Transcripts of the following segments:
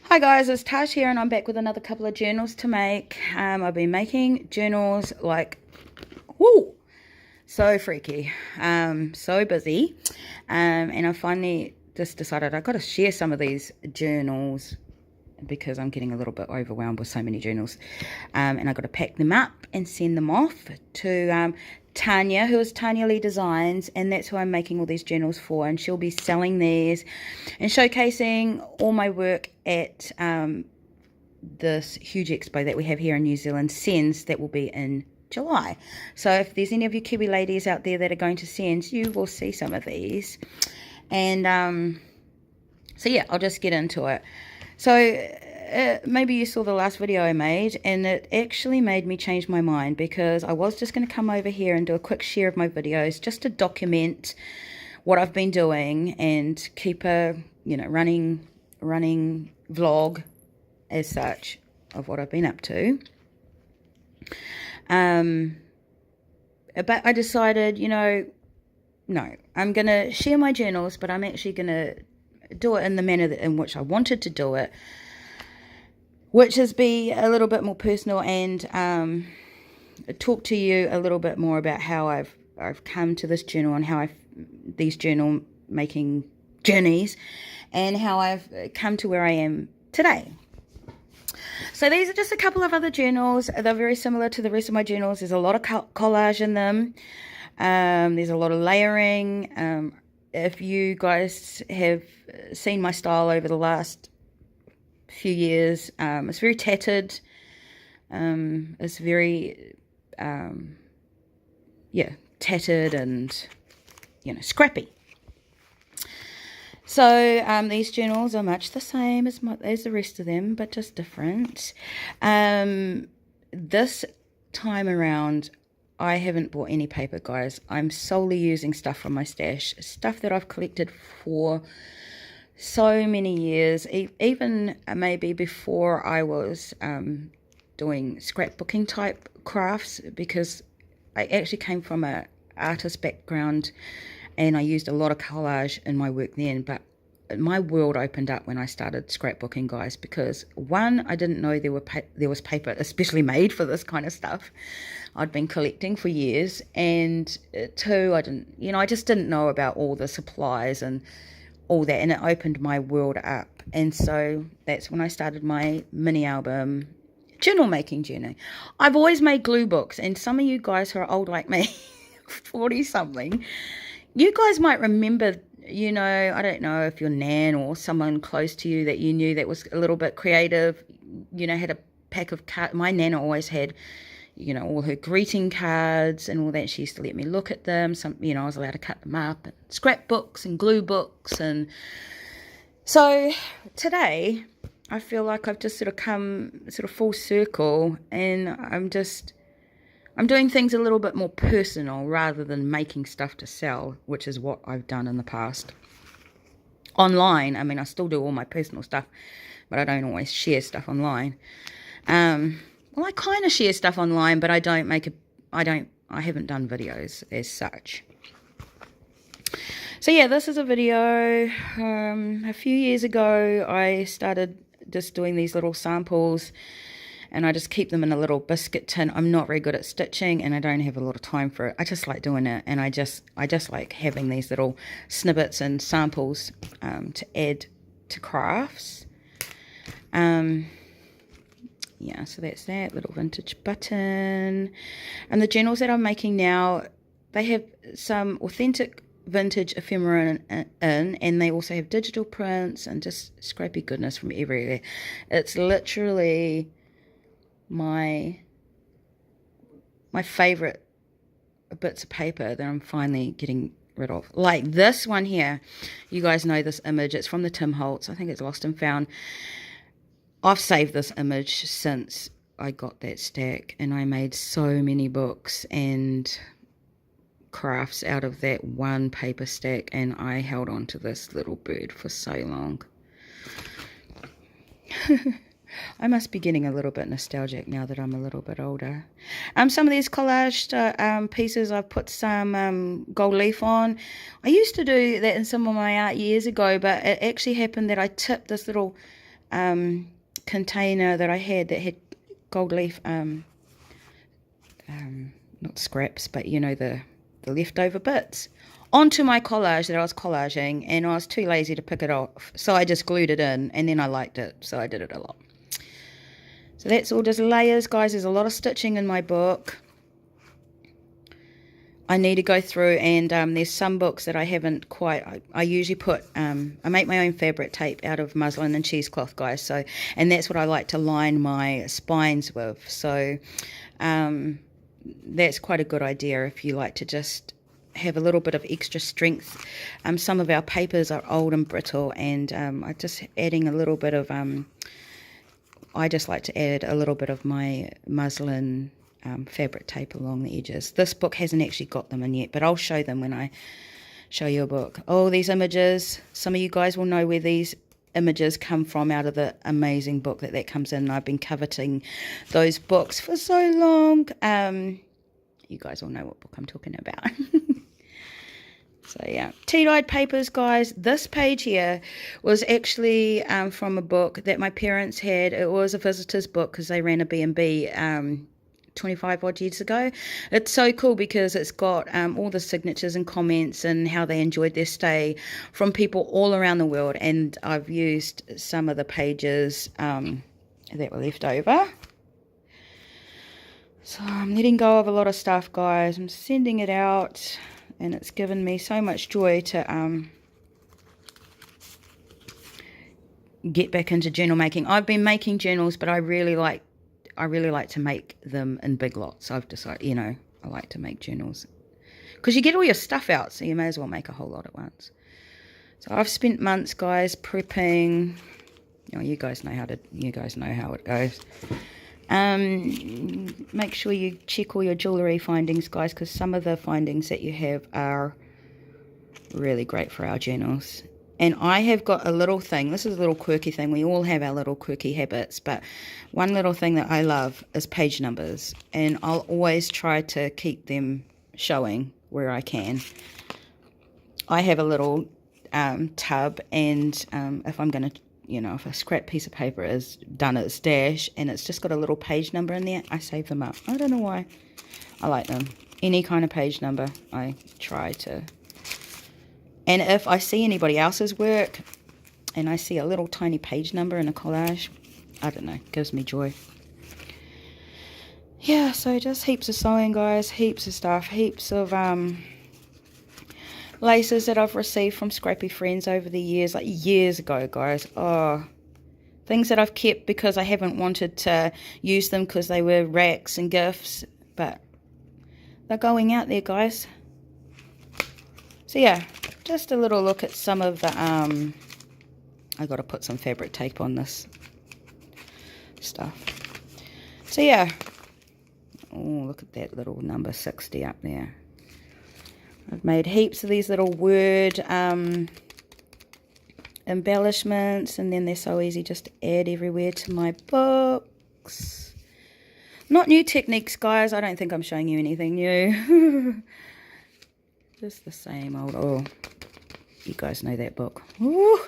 Hi guys, it's Tash here and I'm back with another couple of journals to make. I've been making journals like, whoo, so freaky, so busy. And I finally just decided I've got to share some of these journals because I'm getting a little bit overwhelmed with so many journals. And I've got to pack them up and send them off to Tanya, who is Tanya Lee Designs, and that's who I'm making all these journals for, and she'll be selling these and showcasing all my work at this huge expo that we have here in New Zealand, SENS, that will be in July. So if there's any of you Kiwi ladies out there that are going to SENS, you will see some of these. And so yeah, I'll just get into it. So maybe you saw the last video I made, and it actually made me change my mind, because I was just going to come over here and do a quick share of my videos just to document what I've been doing and keep a running vlog as such of what I've been up to. But I decided, no, I'm going to share my journals, but I'm actually going to do it in the manner in which I wanted to do it, which is be a little bit more personal and talk to you a little bit more about how I've come to this journal and how these journal making journeys and how I've come to where I am today. So these are just a couple of other journals. They're very similar to the rest of my journals. There's a lot of collage in them. There's a lot of layering. If you guys have seen my style over the last few years, it's very tattered. It's very, tattered and, scrappy. So these journals are much the same as the rest of them, but just different. This time around, I haven't bought any paper, guys. I'm solely using stuff from my stash, stuff that I've collected for so many years, even maybe before I was doing scrapbooking type crafts, because I actually came from an artist background and I used a lot of collage in my work then. But my world opened up when I started scrapbooking, guys, because one, I didn't know there was paper especially made for this kind of stuff. I'd been collecting for years, and two, I just didn't know about all the supplies and all that, and it opened my world up. And so that's when I started my mini album journal making journey. I've always made glue books, and some of you guys who are old like me, 40 something, you guys might remember, I don't know if your nan or someone close to you that you knew that was a little bit creative, had a pack of cards. My nana always had, all her greeting cards and all that. She used to let me look at them. I was allowed to cut them up, and scrapbooks and glue books. And so today I feel like I've just sort of come full circle, and I'm doing things a little bit more personal rather than making stuff to sell, which is what I've done in the past. Online, I still do all my personal stuff, but I don't always share stuff online. Well, I kind of share stuff online, but I haven't done videos as such. So yeah, this is a video. A few years ago, I started just doing these little samples, and I just keep them in a little biscuit tin. I'm not very good at stitching, and I don't have a lot of time for it. I just like doing it, and I just like having these little snippets and samples to add to crafts. Yeah, so that's that little vintage button. And the journals that I'm making now, they have some authentic vintage ephemera in, and they also have digital prints and just scrappy goodness from everywhere. It's literally my favorite bits of paper that I'm finally getting rid of. Like this one here. You guys know this image. It's from the Tim Holtz. I think it's Lost and Found. I've saved this image since I got that stack, and I made so many books and crafts out of that one paper stack, and I held on to this little bird for so long. I must be getting a little bit nostalgic now that I'm a little bit older. Some of these collaged pieces, I've put some gold leaf on. I used to do that in some of my art years ago, but it actually happened that I tipped this little container that I had that had gold leaf, not scraps, but you know, the leftover bits, onto my collage that I was collaging, and I was too lazy to pick it off, so I just glued it in, and then I liked it, so I did it a lot. So that's all just layers, guys. There's a lot of stitching in my book. I need to go through, and there's some books that I haven't quite, I usually put, I make my own fabric tape out of muslin and cheesecloth, guys, so, and that's what I like to line my spines with, so that's quite a good idea if you like to just have a little bit of extra strength. Some of our papers are old and brittle, and I just adding a little bit of, I just like to add a little bit of my muslin fabric tape along the edges. This book hasn't actually got them in yet, but I'll show them when I show you a book. Oh, these images, some of you guys will know where these images come from, out of the amazing book that comes in. I've been coveting those books for so long. You guys all know what book I'm talking about. So yeah, tea-dyed papers, guys. This page here was actually from a book that my parents had. It was a visitor's book because they ran a B&B 25 odd years ago. It's so cool because it's got all the signatures and comments and how they enjoyed their stay from people all around the world, and I've used some of the pages that were left over. So I'm letting go of a lot of stuff, guys. I'm sending it out, and it's given me so much joy to get back into journal making. I've been making journals, but I really like to make them in big lots. I've decided, you know, I like to make journals because you get all your stuff out, so you may as well make a whole lot at once. So I've spent months, guys, prepping. You know, you guys know how it goes. Make sure you check all your jewellery findings, guys, because some of the findings that you have are really great for our journals. And I have got a little thing. This is a little quirky thing. We all have our little quirky habits. But one little thing that I love is page numbers. And I'll always try to keep them showing where I can. I have a little tub. And if I'm going to, you know, if a scrap piece of paper is done at stash and it's just got a little page number in there, I save them up. I don't know why. I like them. Any kind of page number, I try to. And if I see anybody else's work and I see a little tiny page number in a collage, I don't know, it gives me joy. Yeah, so just heaps of sewing, guys, heaps of stuff, heaps of laces that I've received from scrappy friends over the years, like years ago, guys. Oh, things that I've kept because I haven't wanted to use them because they were racks and gifts, but they're going out there, guys. So yeah, just a little look at some of the, I got to put some fabric tape on this stuff. So yeah, oh, look at that little number 60 up there. I've made heaps of these little word embellishments, and then they're so easy just to add everywhere to my books. Not new techniques, guys. I don't think I'm showing you anything new. Just the same old, oh, you guys know that book. Ooh.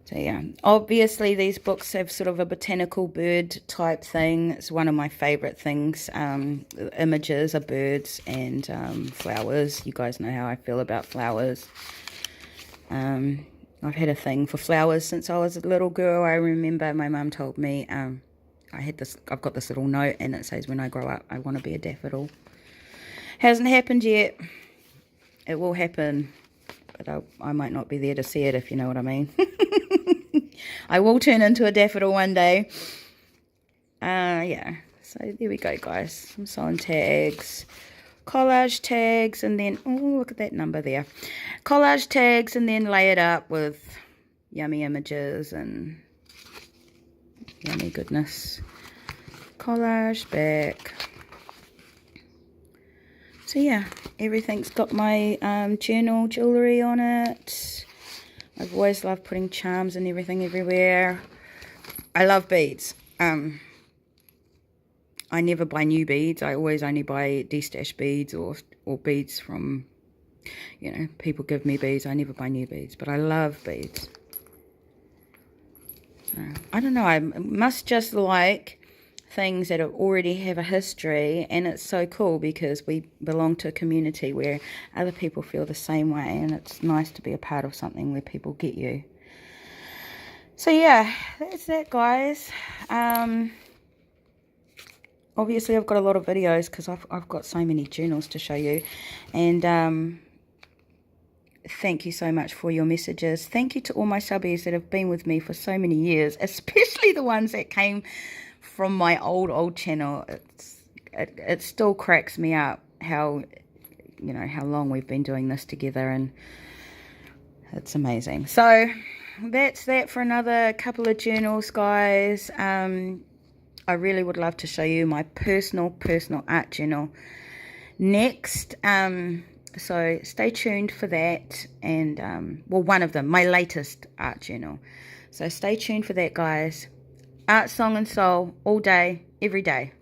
So yeah, obviously these books have sort of a botanical bird type thing. It's one of my favorite things. Images are birds and flowers. You guys know how I feel about flowers. I've had a thing for flowers since I was a little girl. I remember my mum told me, I've got this little note and it says, when I grow up, I want to be a daffodil. Hasn't happened yet. It will happen, but I might not be there to see it, if you know what I mean. I will turn into a daffodil one day. Yeah, so there we go, guys. Some sewing tags, collage tags, and then, oh, look at that number there. Collage tags, and then lay it up with yummy images and yummy goodness. Collage back. So yeah, everything's got my journal jewellery on it. I've always loved putting charms and everything everywhere. I love beads. I never buy new beads. I always only buy destashed beads or beads from You know, people give me beads. I never buy new beads, but I love beads. I don't know. I must just like things that already have a history, and it's so cool because we belong to a community where other people feel the same way, and it's nice to be a part of something where people get you. So yeah, that's that, guys. Obviously I've got a lot of videos because I've got so many journals to show you, and thank you so much for your messages. Thank you to all my subbies that have been with me for so many years, especially the ones that came from my old channel. It still cracks me up how, you know, how long we've been doing this together, and it's amazing. So that's that for another couple of journals, guys. I really would love to show you my personal art journal next. So stay tuned for that, and well, one of them, my latest art journal. So stay tuned for that, guys. Art, song and soul all day, every day.